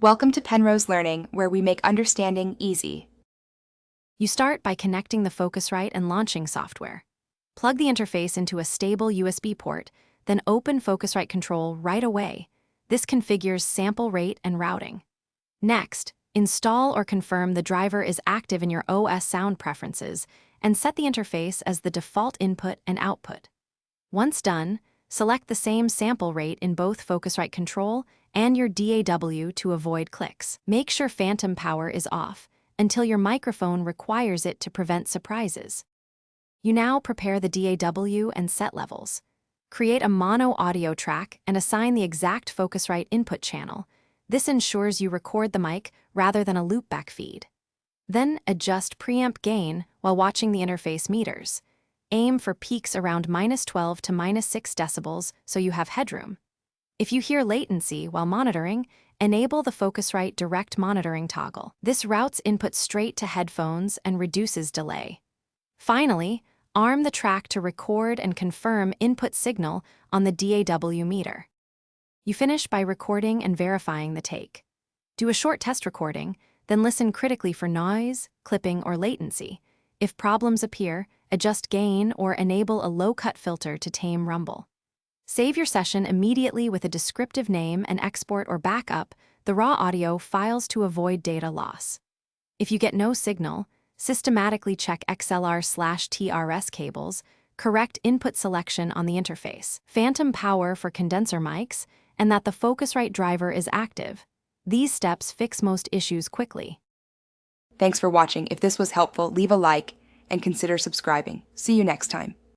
Welcome to Penrose Learning, where we make understanding easy. You start by connecting the Focusrite and launching software. Plug the interface into a stable USB port, then open Focusrite Control right away. This configures sample rate and routing. Next, install or confirm the driver is active in your OS sound preferences and set the interface as the default input and output. Once done, select the same sample rate in both Focusrite Control and your DAW to avoid clicks. Make sure phantom power is off until your microphone requires it to prevent surprises. You now prepare the DAW and set levels. Create a mono audio track and assign the exact Focusrite input channel. This ensures you record the mic rather than a loopback feed. Then adjust preamp gain while watching the interface meters. Aim for peaks around -12 to -6 decibels so you have headroom. If you hear latency while monitoring, enable the Focusrite Direct Monitoring toggle. This routes input straight to headphones and reduces delay. Finally, arm the track to record and confirm input signal on the DAW meter. You finish by recording and verifying the take. Do a short test recording, then listen critically for noise, clipping, or latency. If problems appear, adjust gain or enable a low-cut filter to tame rumble. Save your session immediately with a descriptive name and export or backup the raw audio files to avoid data loss. If you get no signal, systematically check XLR/TRS cables, correct input selection on the interface, phantom power for condenser mics, and that the Focusrite driver is active. These steps fix most issues quickly. Thanks for watching. If this was helpful, leave a like and consider subscribing. See you next time.